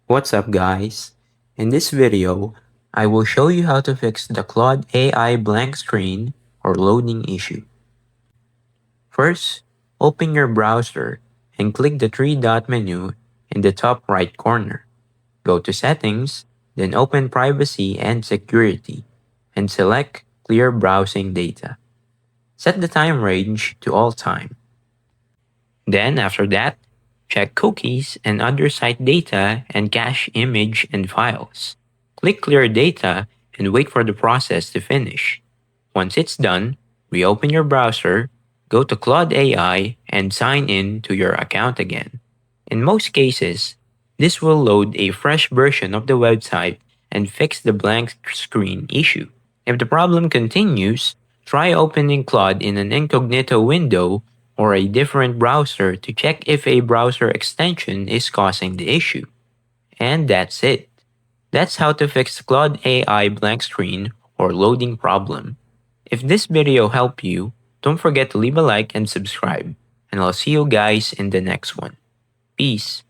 What's up guys? In this video, I will show you how to fix the Claude AI blank screen or loading issue. First, open your browser and click the three-dot menu in the top right corner. Go to Settings, then open Privacy and Security, and select Clear Browsing Data. Set the time range to all time. Then after that, check cookies and other site data and cache image and files. Click Clear Data and wait for the process to finish. Once it's done, reopen your browser, go to Claude AI, and sign in to your account again. In most cases, this will load a fresh version of the website and fix the blank screen issue. If the problem continues, try opening Claude in an incognito window or a different browser to check if a browser extension is causing the issue. And that's it. That's how to fix Claude AI blank screen or loading problem. If this video helped you, don't forget to leave a like and subscribe. And I'll see you guys in the next one. Peace.